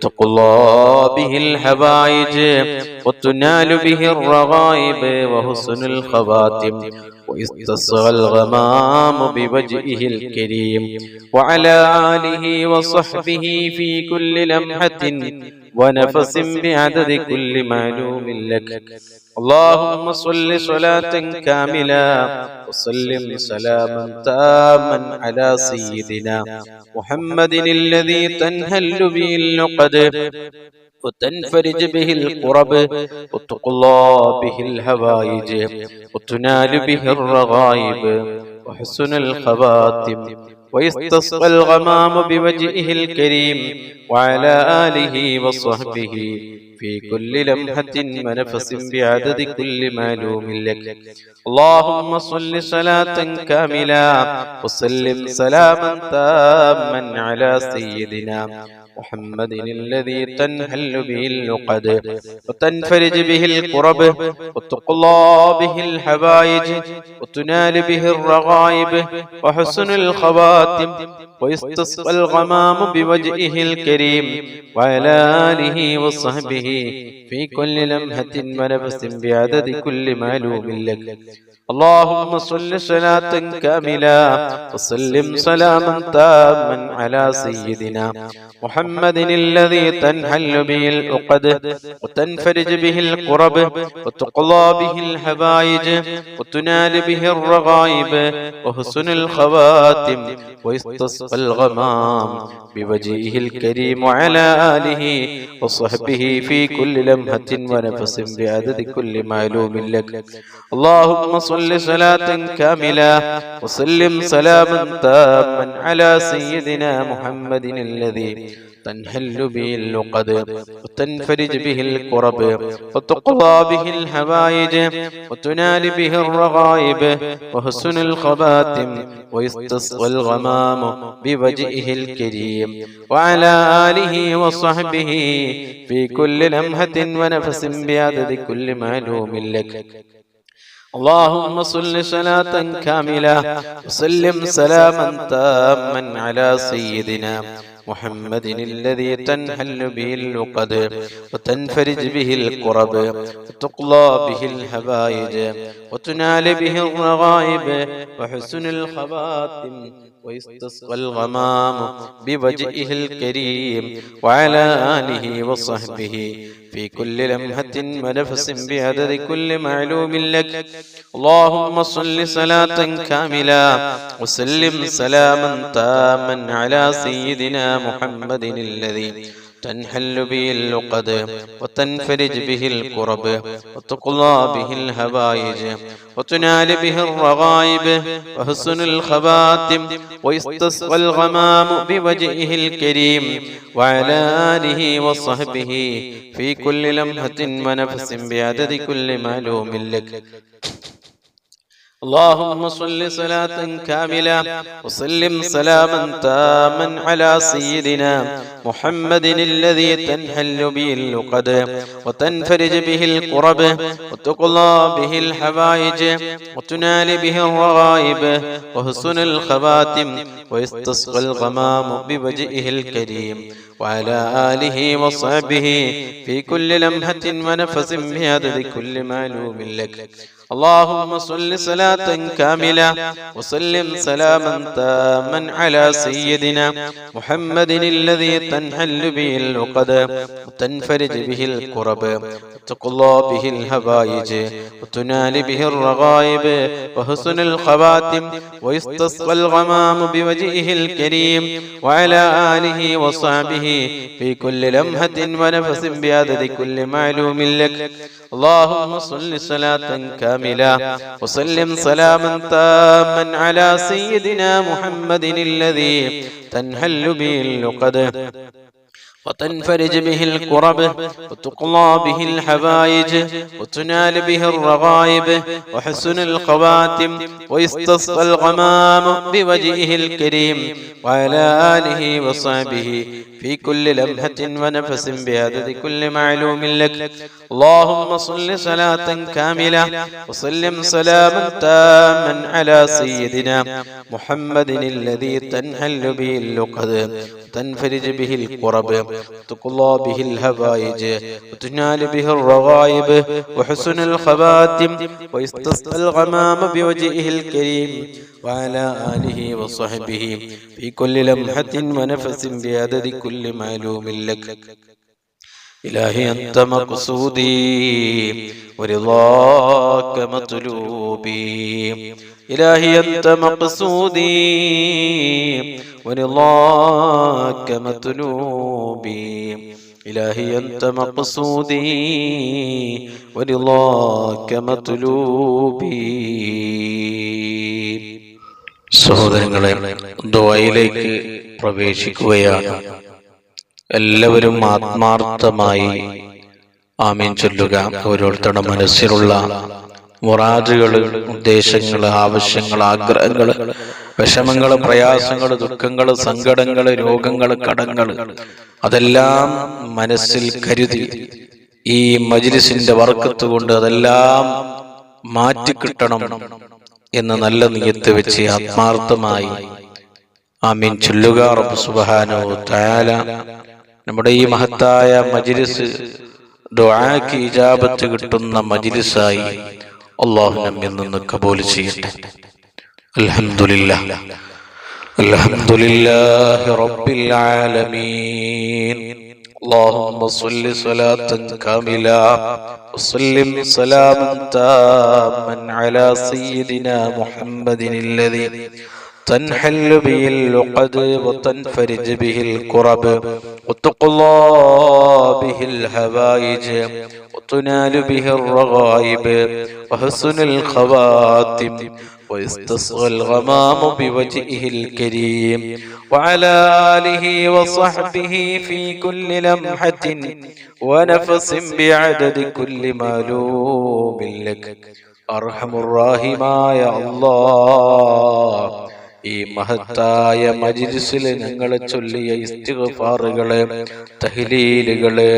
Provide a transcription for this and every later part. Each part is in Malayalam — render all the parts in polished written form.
وتقضى به الحوائج وتنال به الرغائب وحسن الخواتم ويستسقى الغمام بوجهه الكريم وعلى آله وصحبه في كل لمحة ونفس بعدد كل معلوم لك. اللهم صل صلاة كاملة وسلم سلاما تاما على سيدنا محمد الذي تنهل به اللقد وتنفرج به الكرب وتقضى به الحوائج وتنال به الرغائب وحسن الخواتم ويستسقى الغمام بوجهه الكريم وعلى آله وصحبه في كل لمحة ونفس بعدد كل معلوم لك. اللهم صل صلاة كاملة وسلم سلاما تاما على سيدنا محمد الذي تنحل به اللقد وتنفرج به الكرب وتقضى به الحوائج وتنال به الرغائب وحسن الخواتم ويستسقى الغمام بوجهه الكريم وعلى آله وصحبه في كل لمحة ونفس بعدد كل معلوم لك. اللهم صل صلاة كاملة وسلم سلاما تاما على سيدنا محمد الذي تنحل به العقد وتنفرج به الكرب وتقضى به الحوائج وتنال به الرغائب وحسن الخواتم ويستسقى الغمام بوجهه الكريم وعلى آله وصحبه في كل لمحة ونفس بعدد كل معلوم لك. اللهم صل صلاة كاملة وسلم سلاما تاما على سيدنا محمد الذي تنحل به اللقد وتنفرج به الكرب وتقضى به الحوائج وتنال به الرغائب وحسن الخواتم ويستسقى الغمام بوجهه الكريم وعلى آله وصحبه في كل لمحة ونفس بعدد كل معلوم لك. اللهم صل صلاة كاملة وسلم سلاما تاما على سيدنا محمد الذي تنحل به اللقد وتنفرج به الكرب وتقضى به الحوائج وتنال به الرغائب وحسن الخواتم ويستسقى الغمام بوجهه الكريم وعلى آله وصحبه في كل لمحة ونفس بعدد كل معلوم لك. اللهم صل صلاة كاملة وسلم سلاما تاما على سيدنا محمد الذي تنحل به اللقد وتنفرج به الكرب وتقضى به الحوائج وتنال به الرغائب وحسن الخواتم ويستسقى الغمام بوجهه الكريم وعلى آله وصحبه في كل لمحة ونفس بعدد كل معلوم لك. اللهم صل صلاة كاملة وسلم سلاما تاما على سيدنا محمد الذي تنحل به اللقد وتنفرج به الكرب وتقضى به الحوائج وتنال به الرغائب وحسن الخواتم ويستسقى الغمام بوجهه الكريم وعلى آله وصحبه في كل لمحة ونفس بعدد كل معلوم لك. اللهم صل صلاة كاملة وسلم سلاما تاما على سيدنا محمد الذي تنحل به اللقد وتنفرج به الكرب وتقضى به الحوائج وتنال به الرغائب وحسن الخواتم ويستسقى الغمام بوجهه الكريم وعلى آله وصحبه في كل لمحة ونفس بعدد كل معلوم لك. اللهم صل صلاة كاملة وسلم سلاما تاما على سيدنا محمد الذي تنحل به اللقد وتنفرج به الكرب وتقضى به الحوائج وتنال به الرغائب وحسن الخواتم ويستسقى الغمام بوجهه الكريم وعلى آله وصحبه في كل لمحة ونفس بعدد كل معلوم لك. اللهم صل صلاة كاملة وسلم سلاما تاما على سيدنا محمد الذي تنحل به اللقد وتنفرج به الكرب وتقضى به الهوائج وتنال به الرغائب وحسن الخواتم ويستسقى الغمام بوجهه الكريم وعلى آله وصحبه في كل لمحة ونفس بعدد كل معلوم لك. إلهي أنت مقصودي ورضاك مطلوبي. إلهي أنت مقصودي ورضاك مطلوبي. إلهي أنت مقصودي ورضاك مطلوبي. സഹോദരങ്ങളെ, ദുആയിലേക്ക് പ്രവേശിക്കുകയാണ്. എല്ലാവരും ആത്മാർത്ഥമായി ആമീൻ ചൊല്ലുക. ഓരോരുത്തരുടെ മനസ്സിലുള്ള മുറാദുകൾ, ഉദ്ദേശങ്ങൾ, ആവശ്യങ്ങൾ, ആഗ്രഹങ്ങൾ, വിഷമങ്ങൾ, പ്രയാസങ്ങൾ, ദുഃഖങ്ങൾ, സങ്കടങ്ങൾ, രോഗങ്ങൾ, കടങ്ങൾ അതെല്ലാം മനസ്സിൽ കരുതി ഈ മജ്ലിസിന്റെ ബർക്കത്ത് കൊണ്ട് അതെല്ലാം മാറ്റിക്കിട്ടണം എന്ന് നല്ല നിയത്ത് വെച്ച് ആത്മാർത്ഥമായി ആമീൻ ചൊല്ലുക. റബ്ബ് സുബ്ഹാനഹു വ തആല നമ്മുടെ ഈ മഹത്തായ മജ്ലിസ് ദുആക്ക് ഇജാബത്ത് കിട്ടുന്ന മജ്ലിസായി അല്ലാഹു നമ്മിൽ നിന്ന് കബൂൽ ചെയ്യട്ടെ. അൽഹംദുലില്ലാഹ് അൽഹംദുലില്ലാഹി റബ്ബിൽ ആലമീൻ. اللهم صل صلاة كاملة وسلم سلاما تاما على سيدنا محمد الذي تنحل به اللقد وتنفرج به الكرب وتقضى به الهوائج وتنال به الرغائب وحسن الخواتم ويستسقى الغمام بوجهه الكريم وعلى آله وصحبه في كل لمحة ونفس بعدد كل معلوم لك. أرحم الراحمين يا الله. ഈ മഹത്തായ മജ്ലിസിൽ ഞങ്ങൾ ചൊല്ലിയ ഇസ്തിഗ്ഫാറുകള്, തഹ്ലീലുകള്,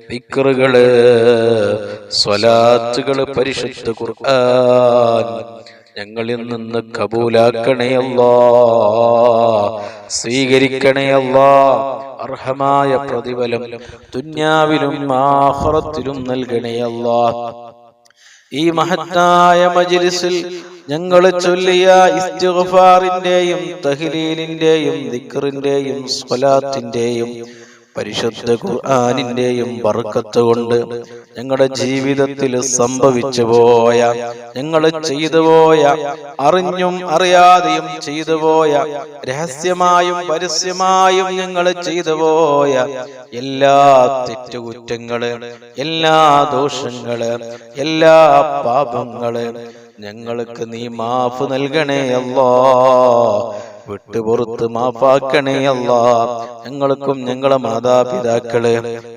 ദിക്റുകള്, സ്വലാത്തുകള്, പരിശുദ്ധ ഖുർആൻ ഞങ്ങളിൽ നിന്ന് കബൂലാക്കണേ അല്ലാഹ്, സ്വീകരിക്കണേ അല്ലാഹ്. അർഹമായ പ്രതിഫലം ദുനിയാവിലും ആഖിറത്തിലും നൽകണേ അല്ലാഹ്. ഈ മഹത്തായ മജ്ലിസിൽ ഞങ്ങൾ ചൊല്ലിയ ഇസ്തിഗ്ഫാറിന്റെയും തഹ്ലീലിന്റെയും ദിക്റിന്റെയും സ്വലാത്തിന്റെയും പരിശുദ്ധ ഖുർആനിന്റെയും ബർക്കത്ത് കൊണ്ട് ഞങ്ങളുടെ ജീവിതത്തിൽ സംഭവിച്ചു പോയ, ഞങ്ങൾ ചെയ്തു പോയ, അറിഞ്ഞും അറിയാതെയും ചെയ്തു പോയ, രഹസ്യമായും പരസ്യമായും ഞങ്ങൾ ചെയ്തു പോയ എല്ലാ തെറ്റുകുറ്റങ്ങള്, എല്ലാ ദോഷങ്ങള്, എല്ലാ പാപങ്ങള് ഞങ്ങൾക്ക് നീ മാഫ് നൽകണേ അല്ലാഹ്. വിട്ടുപുറത്ത് മാഫാക്കണേ അല്ലാഹ്. ഞങ്ങൾക്കും ഞങ്ങളെ മാതാപിതാക്കള്,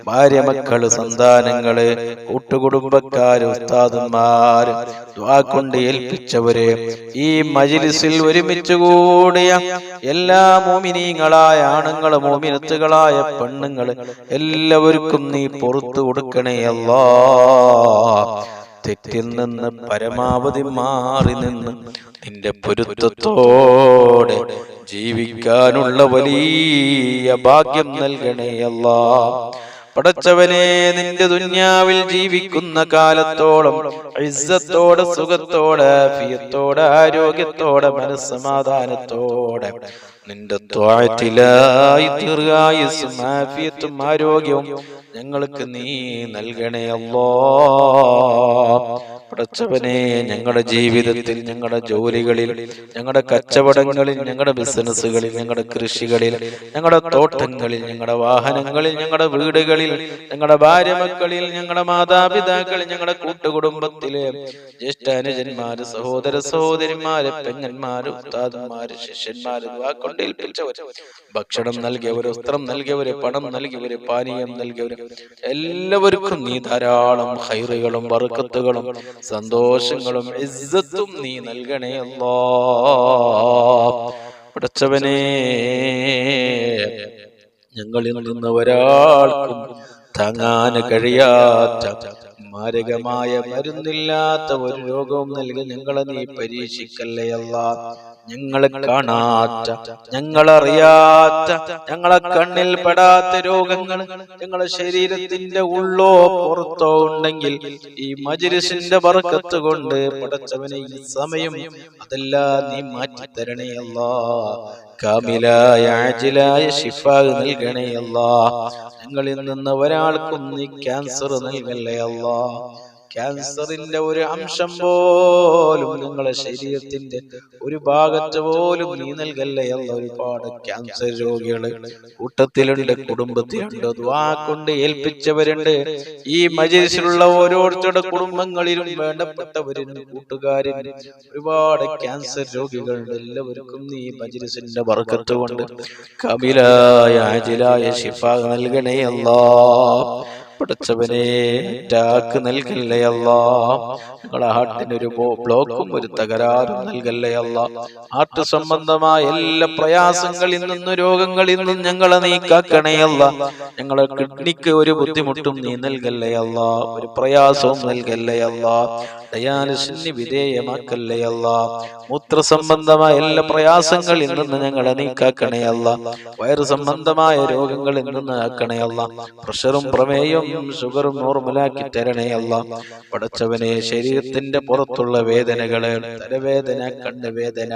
ഭാര്യ, മക്കള്, സന്താനങ്ങള്, കൂട്ടുകുടുംബക്കാര്, ഉസ്താദന്മാര്, ദുആ കൊണ്ട് ഏൽപ്പിച്ചവര്, ഈ മജ്ലിസിൽ ഒരുമിച്ച് കൂടിയ എല്ലാ മോമിനീങ്ങളായ ആണുങ്ങള്, മോമിനത്തുകളായ പെണ്ണുങ്ങള് എല്ലാവർക്കും നീ പുറത്തു കൊടുക്കണേ അല്ലാഹ്. തെറ്റിൽ നിന്ന് പരമാവധി മാറി നിന്ന് നിന്റെ പൊരുത്തത്തോടെ ജീവിക്കാനുള്ള വലിയ ഭാഗ്യം നൽകണേ അല്ലാഹ്. പടച്ചവനെ, നിന്റെ ദുനിയാവിൽ ജീവിക്കുന്ന കാലത്തോളം ഇസ്സത്തോടെ, സുഖത്തോടെ, ആഫിയത്തോടെ, ആരോഗ്യത്തോടെ, മനസ്സമാധാനത്തോടെ നിന്റെ ത്വാഅത്തിലായി ദീർഘായുസ്സും ആഫിയത്തും ആരോഗ്യവും ഞങ്ങൾക്ക് നീ നൽകണേ അല്ലാഹ്. പടച്ചവനെ, ഞങ്ങളുടെ ജീവിതത്തിൽ, ഞങ്ങളുടെ ജോലികളിൽ, ഞങ്ങളുടെ കച്ചവടങ്ങളിൽ, ഞങ്ങളുടെ ബിസിനസ്സുകളിൽ, ഞങ്ങളുടെ കൃഷികളിൽ, ഞങ്ങളുടെ തോട്ടങ്ങളിൽ, ഞങ്ങളുടെ വാഹനങ്ങളിൽ, ഞങ്ങളുടെ വീടുകളിൽ, ഞങ്ങളുടെ ഭാര്യ മക്കളിൽ, ഞങ്ങളുടെ മാതാപിതാക്കളിൽ, ഞങ്ങളുടെ കൂട്ടുകുടുംബത്തിലെ ജ്യേഷ്ഠാനുജന്മാര്, സഹോദര സഹോദരിമാര്, പെങ്ങന്മാര്, ഉസ്താദന്മാര്, ശിഷ്യന്മാര്, വാക്കൊണ്ടേൽപ്പിച്ചവര്, ഭക്ഷണം നൽകിയവര്, വസ്ത്രം നൽകിയവര്, പണം നൽകിയവര്, പാനീയം നൽകിയവര് എല്ലാവർക്കും നീ ധാരാളം ഖൈറുകളും ബർക്കത്തുകളും സന്തോഷങ്ങളും ഇസ്സത്തും നീ നൽകണേ അല്ലാഹ്. പടച്ചവനെ, ഞങ്ങളിൽ നിന്ന് ഒരാൾക്കും താങ്ങാൻ കഴിയാത്ത മാരകമായ മരുന്നില്ലാത്ത ഒരു രോഗവും നൽകി ഞങ്ങളെ നീ പരീക്ഷിക്കല്ലേ അല്ലാ. ഞങ്ങളെ കാണാത്ത, ഞങ്ങളറിയാത്ത, ഞങ്ങളെ കണ്ണിൽ പെടാത്ത രോഗങ്ങൾ ഞങ്ങളെ ശരീരത്തിന്റെ ഉള്ളോ പുറത്തോ ഉണ്ടെങ്കിൽ ഈ മജ്‌ലിസിന്റെ ബർക്കത്ത് കൊണ്ട് പടച്ചവനെ ഈ സമയം അതെല്ലാം നീ മാറ്റി തരണേ അല്ലാ. കാമിലായ ആജിലായ ശിഫാ നൽകണേ അല്ലാ. ഞങ്ങളിൽ നിന്ന് ഒരാൾക്കും നീ ക്യാൻസർ നൽകല്ലേ അല്ലാ. ക്യാൻസറിന്റെ ഒരു അംശം പോലും നിങ്ങളെ ശരീരത്തിന്റെ ഒരു ഭാഗത്ത് പോലും നീ നൽകല്ലേ അല്ലാ. ഒരുപാട് ക്യാൻസർ രോഗികള് കൂട്ടത്തിലുണ്ട്, കുടുംബത്തിലുണ്ട്, ദുആ കൊണ്ട് ഏൽപ്പിച്ചവരുണ്ട്. ഈ മജ്‌ലിസിലുള്ള ഓരോരുത്തരുടെ കുടുംബങ്ങളിലും വേണ്ടപ്പെട്ടവരും കൂട്ടുകാരും ഒരുപാട് ക്യാൻസർ രോഗികളുണ്ട്. എല്ലാവർക്കും നീ മജ്‌ലിസിന്റെ ബർക്കത്ത് കൊണ്ട് കാമിലായ ആജിലായ ശിഫാ നൽകണേ അല്ലാ. പടച്ചവനെ അറ്റാക്ക് നൽകല്ലേ അല്ലാ. ഞങ്ങളെ ഹാർട്ടിനൊരു ബ്ലോക്കും ഒരു തകരാറും നൽകല്ലേ അല്ലാ. ഹാർട്ട് സംബന്ധമായ എല്ലാ പ്രയാസങ്ങളിൽ നിന്നും രോഗങ്ങളിൽ നിന്നും ഞങ്ങളെ നീ കാക്കണേ അല്ലാ. ഞങ്ങളെ കിഡ്നിക്ക് ഒരു ബുദ്ധിമുട്ടും നീ നൽകല്ലേ അല്ലാ. ഒരു പ്രയാസവും നൽകല്ലേ അല്ലാ. ഡയാലിസിന് വിധേയമാക്കല്ലേ അല്ലാ. മൂത്ര സംബന്ധമായ എല്ലാ പ്രയാസങ്ങളിൽ നിന്ന് ഞങ്ങളെ നീ കാക്കണേ അല്ലാ. വയറ് സംബന്ധമായ രോഗങ്ങളിൽ നിന്ന് ആക്കണേ അല്ലാ. പ്രഷറും പ്രമേയവും ഷുഗറും നോർമലാക്കി തരണേ അല്ലാ. പടച്ചവനെ ശരീരത്തിന്റെ പുറത്തുള്ള വേദനകള്, തലവേദന, കണ്ണുവേദന,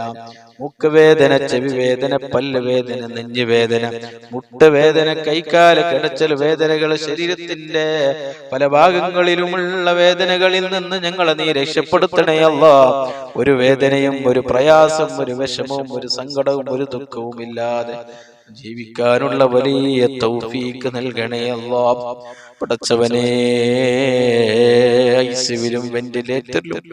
മൂക്കുവേദന, ചെവി വേദന, പല്ല് വേദന, നെഞ്ചുവേദന, മുട്ടുവേദന, കൈകാല് കിടച്ചൽ വേദനകൾ, ശരീരത്തിന്റെ പല ഭാഗങ്ങളിലുമുള്ള വേദനകളിൽ നിന്ന് ഞങ്ങളെ നീ രക്ഷപ്പെടുത്തണേ അല്ലാ. ഒരു വേദനയും ഒരു പ്രയാസം ഒരു വിഷമവും ഒരു സങ്കടവും ഒരു ദുഃഖവും ഇല്ലാതെ ജീവിക്കാനുള്ള വലിയ തൗഫീക്ക് നൽകണേ അല്ലാ. പടച്ചവനെ ഐസിയുവിലും വെന്റിലേറ്ററിലും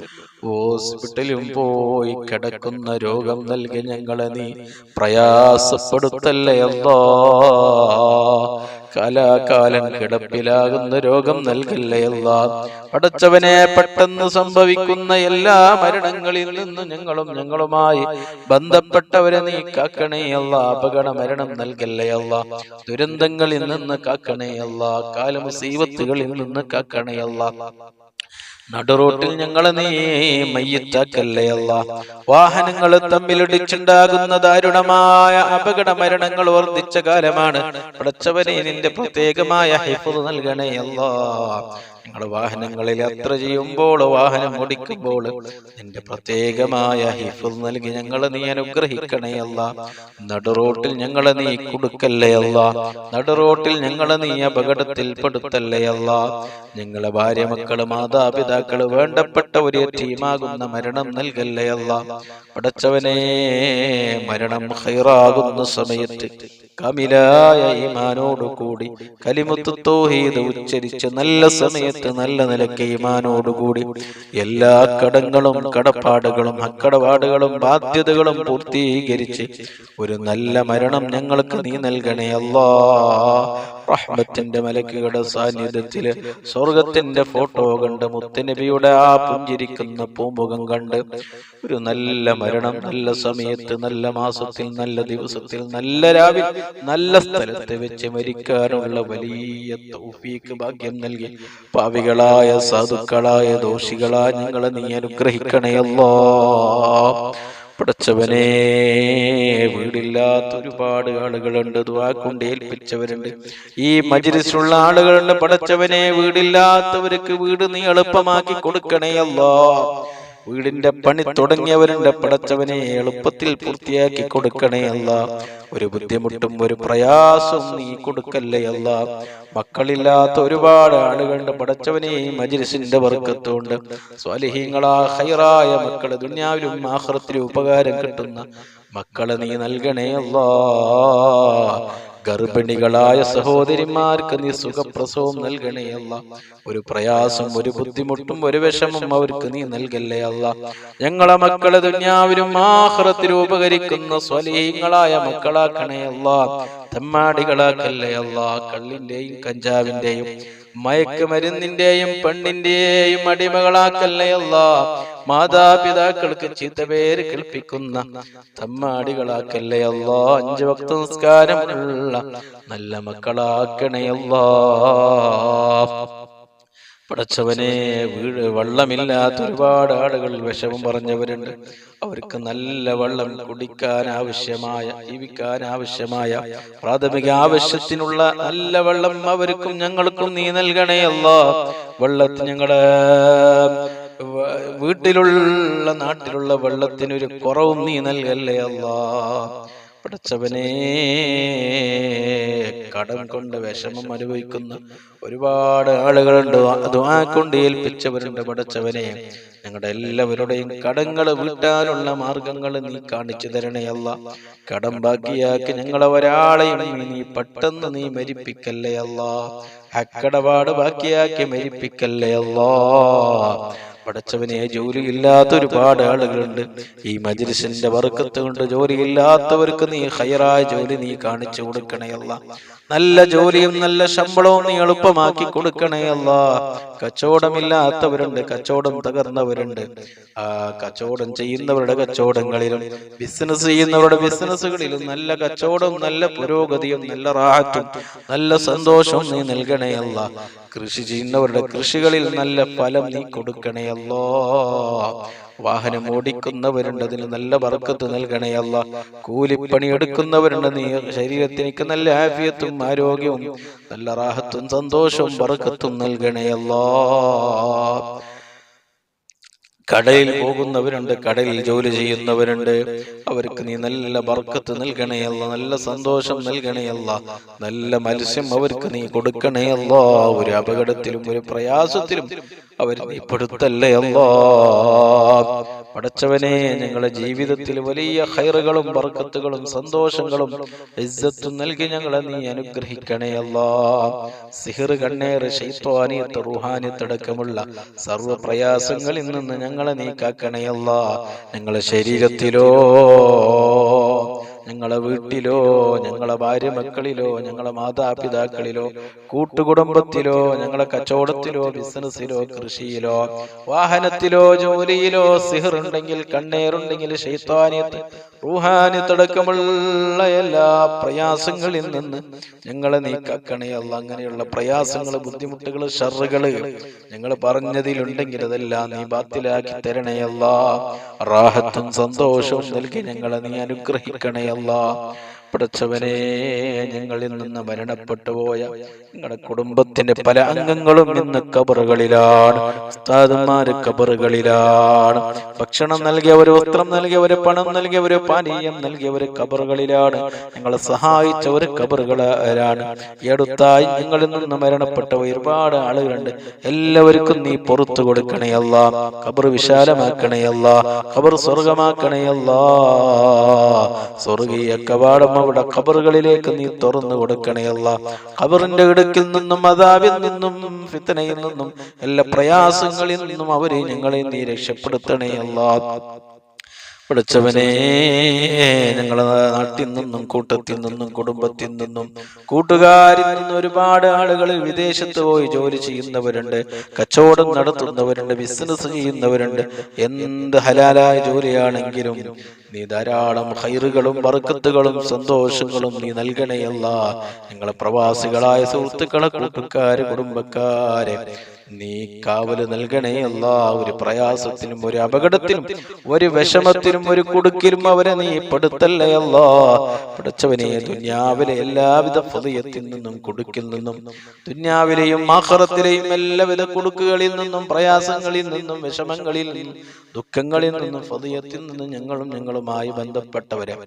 ഹോസ്പിറ്റലും പോയി കിടക്കുന്ന രോഗം നൽകി ഞങ്ങളെ നീ പ്രയാസപ്പെടുത്തല്ലേ അല്ലാ. കാലാകാലം കിടപ്പിലാകുന്ന രോഗം നൽകല്ലേ അല്ലാ. പടച്ചവനെ പെട്ടെന്ന് സംഭവിക്കുന്ന എല്ലാ മരണങ്ങളിൽ നിന്നും ഞങ്ങളുമായി ബന്ധപ്പെട്ടവരെ നീ കാക്കണേ അല്ലാ. അപകട മരണം നൽകല്ലേ അല്ലാ. ദുരന്തങ്ങളിൽ നിന്ന് കാക്കണേ അല്ലാ. കാലമുസീബത്തുകളിൽ നിന്ന് കാക്കണേ അല്ലാ. നടുറോട്ടിൽ ഞങ്ങളെ നീ മയ്യിത്താക്കല്ലേ അല്ലാ. വാഹനങ്ങൾ തമ്മിലിടിച്ചുണ്ടാകുന്ന ദാരുണമായ അപകട മരണങ്ങൾ വർദ്ധിച്ച കാലമാണ്. പടച്ചവനെ നിന്റെ പ്രത്യേകമായ ഹിഫ്ള് നൽകണേ അല്ലാ. ഞങ്ങൾ വാഹനങ്ങളിൽ യാത്ര ചെയ്യുമ്പോൾ, വാഹനം ഓടിക്കുമ്പോൾ നിന്റെ പ്രത്യേകമായ ഹിഫ്ള് നൽകി ഞങ്ങളെ നീ അനുഗ്രഹിക്കണേ അല്ലാ. നടുറോട്ടിൽ ഞങ്ങളെ നീ കുടുക്കല്ലേ അല്ലാ. നടുറോട്ടിൽ ഞങ്ങളെ നീ അപകടത്തിൽ പെടുത്തല്ലേ അല്ലാ. ഞങ്ങളെ ഭാര്യ, മക്കള്, മാതാപിതാക്കള്, വേണ്ടപ്പെട്ട ഒരു ടീമാകുന്ന മരണം നൽകല്ലേ അല്ലാ. പടച്ചവനെ മരണം ഖൈറാകുന്ന സമയത്ത് കാമിലായ ഈമാനോട് കൂടി കലിമത്ത് തൗഹീദ് ഉച്ചരിച്ച് നല്ല സമയത്ത് നല്ല നിലയ്ക്ക് ഈമാനോടുകൂടി എല്ലാ കടങ്ങളും കടപ്പാടുകളും അക്കടപാടുകളും ബാധ്യതകളും പൂർത്തീകരിച്ച് ഒരു നല്ല മരണം ഞങ്ങൾക്ക് നീ നൽകണേ അല്ലാ. റഹ്മത്തിന്റെ മലക്കുകളുടെ സാന്നിധ്യത്തില് സ്വർഗത്തിന്റെ ഫോട്ടോ കണ്ട് മുത്തുനബിയുടെ ആ പുഞ്ചിരിക്കുന്ന പൂമുഖം കണ്ട് ഒരു നല്ല മരണം നല്ല സമയത്ത് നല്ല മാസത്തിൽ നല്ല ദിവസത്തിൽ നല്ല രാവിൽ നല്ല സ്ഥലത്ത് വെച്ച് മരിക്കാനുള്ള വലിയ തൗഫീക്ക് ഭാഗ്യം നൽകി പാവികളായ സാധുക്കളായ ദോഷികളായ ഞങ്ങളെ നീ അനുഗ്രഹിക്കണേ അല്ലാ. പടച്ചവനെ വീടില്ലാത്ത ഒരുപാട് ആളുകളുണ്ട്, ദുആ കൊണ്ട് ഏൽപ്പിച്ചവരുണ്ട്. ഈ മജ്‌ലിസിലുള്ള ആളുകളുണ്ട്. പടച്ചവനെ വീടില്ലാത്തവർക്ക് വീട് നീ എളുപ്പമാക്കി കൊടുക്കണേ അല്ലാ. വീടിന്റെ പണി തുടങ്ങിയവരുണ്ട്. പടച്ചവനെ എളുപ്പത്തിൽ പൂർത്തിയാക്കി കൊടുക്കണേ അല്ലാ. ഒരു ബുദ്ധിമുട്ടും ഒരു പ്രയാസവും നീ കൊടുക്കല്ലേ അല്ലാ. മക്കളില്ലാത്ത ഒരുപാട് ആളുകളുണ്ട്. പടച്ചവനെ മജ്‌ലിസിന്റെ ബർക്കത്തുകൊണ്ട് സ്വാലിഹീങ്ങളായ ഖൈറായ മക്കള് ദുനിയാവിലും ആഖിറത്തിലും ഉപകാരം കിട്ടുന്ന മക്കളെ നീ നൽകണേ അല്ലാ. ഗർഭിണികളായ സഹോദരിമാർക്ക് നീ സുഖപ്രസവം നൽകണേ അല്ലാ. ഒരു പ്രയാസം ഒരു ബുദ്ധിമുട്ടും ഒരു വിഷമം അവർക്ക് നീ നൽകല്ലേ അല്ലാ. ഞങ്ങളെ മക്കളെ ദുനിയാവിലും ആഖിറത്തിലും ഉപകരിക്കുന്ന സ്വലീഹങ്ങളായ മക്കളാക്കണേ അല്ലാ. തെമ്മാടികളാക്കല്ലേ അല്ലാ. കള്ളിന്റെയും കഞ്ചാവിന്റെയും മയക്കുമരുന്നിന്റെയും പെണ്ണിന്റെയും അടിമകളാക്കല്ലേ അല്ലാ. മാതാപിതാക്കൾക്ക് ചീത്തപേര് കേൾപ്പിക്കുന്ന തമ്മാടികളാക്കല്ലേ അല്ലാ. 5 വക്ത നിസ്കാരമുള്ള നല്ല മക്കളാക്കണേ അല്ലാ. പടച്ചവനെ, വെള്ളമില്ലാത്ത ഒരുപാട് ആളുകൾ വിഷമം പറഞ്ഞവരുണ്ട്. അവർക്ക് നല്ല വെള്ളം കുടിക്കാൻ ആവശ്യമായ, ജീവിക്കാൻ ആവശ്യമായ പ്രാഥമിക ആവശ്യത്തിനുള്ള നല്ല വെള്ളം അവർക്കും ഞങ്ങൾക്കും നീ നൽകണേ അല്ലാ. വെള്ളത്തിന് ഞങ്ങളുടെ വീട്ടിലുള്ള നാട്ടിലുള്ള വെള്ളത്തിനൊരു കുറവും നീ നൽകല്ലേ അല്ലാ. പടച്ചവനെ, കടം കൊണ്ട് വിഷമം അനുഭവിക്കുന്ന ഒരുപാട് ആളുകളുണ്ട്, ദുആ കൊണ്ട് ഏൽപ്പിച്ചവരുണ്ട്. പടച്ചവനെ, ഞങ്ങളുടെ എല്ലാവരുടെയും കടങ്ങൾ വീട്ടാനുള്ള മാർഗങ്ങൾ നീ കാണിച്ചു തരണേ അല്ലാ. കടം ബാക്കിയാക്കി ഞങ്ങളെ ഒരാളെയും നീ പെട്ടെന്ന് നീ മരിപ്പിക്കല്ലേ അല്ലാ. അക്കടപാട് ബാക്കിയാക്കി മരിപ്പിക്കല്ലേ അല്ലാ. പടച്ചവനെ, ജോലിയില്ലാത്ത ഒരുപാട് ആളുകളുണ്ട്. ഈ മജ്‌ലിസിന്റെ ബർക്കത്ത് കൊണ്ട് ജോലിയില്ലാത്തവർക്ക് നീ ഖൈറായ ജോലി നീ കാണിച്ചു കൊടുക്കണേ അല്ലാ. നല്ല ജോലിയും നല്ല ശമ്പളവും നീ എളുപ്പമാക്കി കൊടുക്കണേ അല്ലാ. കച്ചവടമില്ലാത്തവരുണ്ട്, കച്ചവടം തകർന്നവരുണ്ട്. ആ കച്ചവടം ചെയ്യുന്നവരുടെ കച്ചവടങ്ങളിലും ബിസിനസ് ചെയ്യുന്നവരുടെ ബിസിനസ്സുകളിലും നല്ല കച്ചവടവും നല്ല പുരോഗതിയും നല്ല റാഹത്തും നല്ല സന്തോഷവും നീ നൽകണേ അല്ലാ. കൃഷി ചെയ്യുന്നവരുടെ കൃഷികളിൽ നല്ല ഫലം നീ കൊടുക്കണേ അല്ലാ. വാഹനം ഓടിക്കുന്നവരുണ്ട്, അതിന് നല്ല ബർക്കത്ത് നൽകണേ അല്ലാ. കൂലിപ്പണി എടുക്കുന്നവരുണ്ട്, നീ ശരീരത്തിനേക്ക് നല്ല ആഫിയത്തും ആരോഗ്യവും നല്ല റാഹത്തും സന്തോഷവും ബർക്കത്തും നൽകണേ അല്ലാ. കടലിൽ പോകുന്നവരുണ്ട്, കടലിൽ ജോലി ചെയ്യുന്നവരുണ്ട്, അവർക്ക് നീ നല്ല ബർക്കത്ത് നൽകണേ അല്ലാ. നല്ല സന്തോഷം നൽകണേ അല്ലാ. നല്ല മത്സ്യം അവർക്ക് നീ കൊടുക്കണേ അല്ലാ. ഒരു അപകടത്തിലും ഒരു പ്രയാസത്തിലും അവർ നീ പെടുത്തല്ലേ അല്ലാ. പടച്ചവനെ, ഞങ്ങളുടെ ജീവിതത്തിൽ വലിയ ഖൈറുകളും ബർക്കത്തുകളും സന്തോഷങ്ങളും ഇസ്സത്തും നൽകി ഞങ്ങളെ നീ അനുഗ്രഹിക്കണേ അല്ലാ. സിഹ്ർ, കണ്ണേറ്, ശൈത്വാനിയത്ത്, റൂഹാനിയത്ത് അടക്കമുള്ള സർവ്വ പ്രയാസങ്ങളിൽ നിന്ന് ഞങ്ങളെ നീ കാക്കണേ അല്ലാ. ഞങ്ങളുടെ ശരീരത്തിലോ, ഞങ്ങളെ വീട്ടിലോ, ഞങ്ങളെ ഭാര്യ മക്കളിലോ, ഞങ്ങളെ മാതാപിതാക്കളിലോ, കൂട്ടുകുടുംബത്തിലോ, ഞങ്ങളെ കച്ചവടത്തിലോ, ബിസിനസ്സിലോ, കൃഷിയിലോ, വാഹനത്തിലോ, ജോലിയിലോ സിഹർ ഉണ്ടെങ്കിൽ, കണ്ണേറുണ്ടെങ്കിൽ, ശൈത്വാനിയത്ത്, റൂഹാനിയത്ത് അടക്കമുള്ള എല്ലാ പ്രയാസങ്ങളിൽ നിന്ന് ഞങ്ങളെ നീ കാക്കണേ അല്ലാ. അങ്ങനെയുള്ള പ്രയാസങ്ങൾ, ബുദ്ധിമുട്ടുകൾ, ഷർറുകള് ഞങ്ങൾ പറഞ്ഞതിലുണ്ടെങ്കിൽ അതെല്ലാം നീ ബാത്തിലാക്കി തരണേ അല്ലാ. റാഹത്തും സന്തോഷവും നൽകി ഞങ്ങളെ നീ അനുഗ്രഹിക്കണേ അല്ലാ. പടച്ചവനെ, ഞങ്ങളിൽ നിന്ന് മരണപ്പെട്ടു പോയ ഞങ്ങളുടെ കുടുംബത്തിന്റെ പല അംഗങ്ങളും ഇന്ന് ഖബറുകളിലാണ്. ഉസ്താദുമാര് ഖബറുകളിലാണ്. ഭക്ഷണം നൽകിയവര്, വസ്ത്രം നൽകിയവര്, പണം നൽകിയവര്, പാനീയം നൽകിയവര് ഖബറുകളിലാണ്. ഞങ്ങളെ സഹായിച്ചവര് ഖബറുകളിലാണ്. ഈ അടുത്തായി ഞങ്ങളിൽ നിന്ന് മരണപ്പെട്ട ഒരുപാട് ആളുകളുണ്ട്. എല്ലാവർക്കും നീ പുറത്തു കൊടുക്കണേ അല്ലാ. ഖബർ വിശാലമാക്കണേ അല്ലാ. ഖബർ സ്വർഗമാക്കണേ അല്ലാ. സ്വർഗീയ കവാടം അവിടെ ഖബറുകളിലേക്ക് നീ തുറന്നു കൊടുക്കണേ അല്ലാ. ഖബറിന്റെ ഇടുക്കിൽ നിന്നും, അദാബിൽ നിന്നും, ഫിത്നയിൽ നിന്നും, എല്ലാ പ്രയാസങ്ങളിൽ നിന്നും അവരെ ഞങ്ങളെ നീ രക്ഷപ്പെടുത്തണേ അല്ലാ. പടച്ചവനെ, ഞങ്ങളെ നാട്ടിൽ നിന്നും, കൂട്ടത്തിൽ നിന്നും, കുടുംബത്തിൽ നിന്നും, കൂട്ടുകാരിൽ നിന്നും ഒരുപാട് ആളുകൾ വിദേശത്ത് പോയി ജോലി ചെയ്യുന്നവരുണ്ട്, കച്ചവടം നടത്തുന്നവരുണ്ട്, ബിസിനസ് ചെയ്യുന്നവരുണ്ട്. എന്ത് ഹലാലായ ജോലിയാണെങ്കിലും നീ ധാരാളം ഖൈറുകളും ബർക്കത്തുകളും സന്തോഷങ്ങളും നീ നൽകണേ അല്ലാ. ഞങ്ങളെ പ്രവാസികളായ സുഹൃത്തുക്കളെ, കൂട്ടുകാര്, കുടുംബക്കാരെ നീ കാവല് നൽകണേ അല്ലാ. ഒരു പ്രയാസത്തിനും, ഒരു അപകടത്തിനും, ഒരു വിഷമത്തിനും, ഒരു കുടുക്കിലും അവരെ നീ പെടുത്തല്ലേ അല്ലാ. പടച്ചവനെ, ദുനിയാവിലെ എല്ലാവിധ ഫളിയത്തിൽ നിന്നും, കുടുക്കിൽ നിന്നും, ദുനിയാവിലെയും ആഖിറത്തിലെയും എല്ലാവിധ കുടുക്കുകളിൽ നിന്നും, പ്രയാസങ്ങളിൽ നിന്നും, വിഷമങ്ങളിൽ നിന്നും, ദുഃഖങ്ങളിൽ നിന്നും, ഫളിയത്തിൽ നിന്നും ഞങ്ങളുമായി ബന്ധപ്പെട്ടവരെ,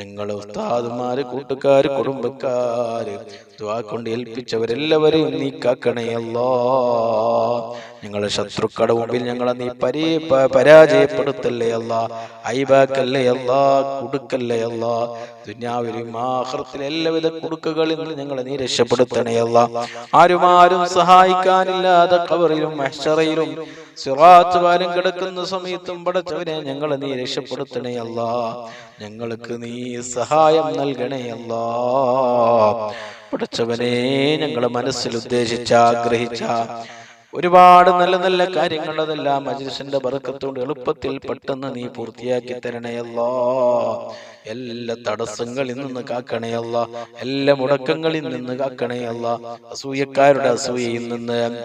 ഞങ്ങളെ ഉസ്താദുമാര്, കൂട്ടുകാര്, കുടുംബക്കാര്, ദുആ കൊണ്ട് ഏൽപ്പിച്ചവരെല്ലാവരെയും നീ കാക്കണേ അല്ലാ. ഞങ്ങളെ ശത്രുക്കളുടെ മുമ്പിൽ ഞങ്ങളെ നീ പരാജയപ്പെടുത്തല്ലേ അല്ലാ. ഐബാക്കല്ലേ അല്ലാ, കുടുക്കല്ലേ അല്ലാ. ദുനിയാവിലും ആഖിറത്തിലും എല്ലാവിധ കുടുക്കുകളിൽ നിന്ന് ഞങ്ങളെ നീ രക്ഷപ്പെടുത്തണേ അല്ലാ. ആരും സഹായിക്കാനില്ലാതെ ഖബറിലും മഹ്ശറയിലും സിറാത്ത് പാലം കിടക്കുന്ന സമയത്തും പടച്ചവനെ ഞങ്ങളെ നീ രക്ഷപ്പെടുത്തണേ അല്ലാ. ഞങ്ങൾക്ക് നീ സഹായം നൽകണേ അല്ലാ. പടച്ചവനെ, ഞങ്ങളെ മനസ്സിൽ ഉദ്ദേശിച്ച, ആഗ്രഹിച്ച ഒരുപാട് നല്ല നല്ല കാര്യങ്ങൾ അതെല്ലാം മജ്‌ലിസിന്റെ ബർക്കത്തുകൊണ്ട് എളുപ്പത്തിൽ പെട്ടെന്ന് നീ പൂർത്തിയാക്കി തരണേ അല്ലാ. എല്ലാ തടസ്സങ്ങളിൽ നിന്ന് കാക്കണേ അല്ലാ. എല്ലാ മുടക്കങ്ങളിൽ നിന്ന് കാക്കണേ അല്ലാ. അസൂയക്കാരുടെ അസൂയയിൽ നിന്ന്,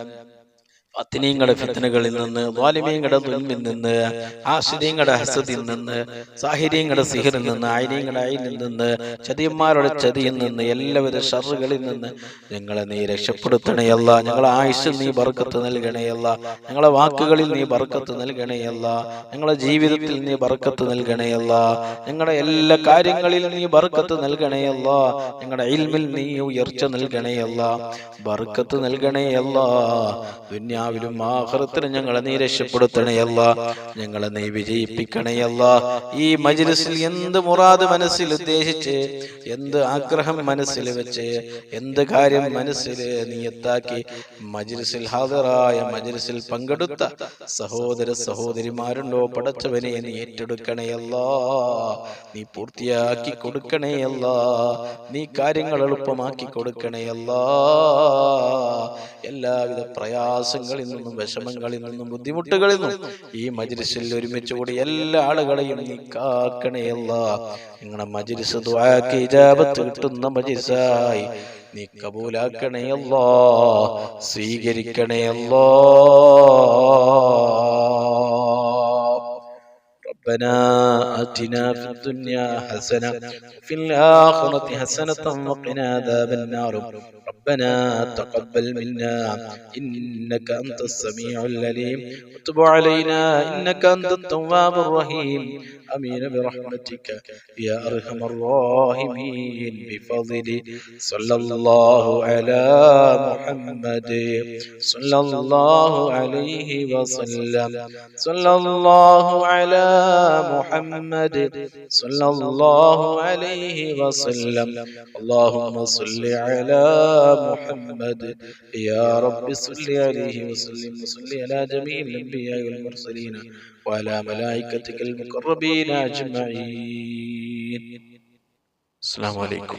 ഫിത്നകളുടെ ഫിത്നകളിൽ നിന്ന്, ളാലിമീങ്ങളുടെ ദുൽമിൽ നിന്ന്, ആശിരീങ്ങളുടെ ഹസദിൽ നിന്ന്, സാഹിരീങ്ങളുടെ സിഹറിൽ നിന്ന്, ആയിരീങ്ങളുടെ ഐനിൽ നിന്ന്, ചതിയന്മാരുടെ ചതിയിൽ നിന്ന്, എല്ലാവിധ ഷർറുകളിൽ നിന്ന് ഞങ്ങളെ നീ രക്ഷപ്പെടുത്തണേ അല്ലാ. ഞങ്ങളെ ആയുസ്സിൽ നീ ബർക്കത്ത് നൽകണേ അല്ലാ. ഞങ്ങളെ വാക്കുകളിൽ നീ ബർക്കത്ത് നൽകണേ അല്ലാ. ഞങ്ങളെ ജീവിതത്തിൽ നീ ബർക്കത്ത് നൽകണേ അല്ലാ. ഞങ്ങളുടെ എല്ലാ കാര്യങ്ങളിലും നീ ബർക്കത്ത് നൽകണേ അല്ലാ. ഞങ്ങളുടെ ഇൽമിൽ നീ ഉയർച്ച നൽകണേ അല്ലാ. ബർക്കത്ത് നൽകണേ അല്ലാ. ദുനിയാവിലും ആഖിറത്തിലും ഞങ്ങളെ നീ രക്ഷപ്പെടുത്തണേ അല്ലാ. ഞങ്ങളെ നീ വിജയിപ്പിക്കണേ അല്ലാ. ഈ മജ്‌ലിസിൽ എന്ത് മുറാദ് മനസ്സിൽ ഉദ്ദേശിച്ച്, എന്ത് ആഗ്രഹം മനസ്സിൽ വെച്ച്, എന്ത് കാര്യം മനസ്സിൽ നിയത്താക്കി മജ്‌ലിസിൽ ഹാദിറായ മജ്‌ലിസിൽ പങ്കെടുത്ത സഹോദര സഹോദരിമാരുണ്ടോ പടച്ചവനെ നീ ഏറ്റെടുക്കണേ അല്ലാ. നീ പൂർത്തിയാക്കി കൊടുക്കണേ അല്ലാ. നീ കാര്യങ്ങൾ എളുപ്പമാക്കി കൊടുക്കണേ അല്ലാ. എല്ലാവിധ പ്രയാസങ്ങളിൽ നിന്നും, വിഷമങ്ങളിൽ നിന്നും, ബുദ്ധിമുട്ടുകളിൽ നിന്നും ഈ മജ്‌ലിസിൽ ഒരുമിച്ച് കൂടി എല്ലാ ആളുകളെയും നീ കാക്കണേ അല്ലാ. നിങ്ങളുടെ മജ്‌ലിസ് ദുആക്ക് ഇജാബത്ത് കിട്ടുന്ന മജ്‌ലിസായി നീ കബൂലാക്കണേ അല്ലാ. സ്വീകരിക്കണേ അല്ലാ. ربنا آتنا في الدنيا حسنة وفي الآخرة حسنة وقنا عذاب النار. ربنا تقبل منا إنك أنت السميع العليم وتب علينا إنك أنت التواب الرحيم. آمين برحمتك يا أرحم الراحمين. بفضل صلى الله على محمد صلى الله عليه وسلم. صلى الله على محمد صلى الله عليه وسلم. اللهم صل على محمد يا رب صل عليه وسلم. وصل على جميع الأنبياء والمرسلين وعلى ملائكتك المقربين أجمعين. السلام عليكم.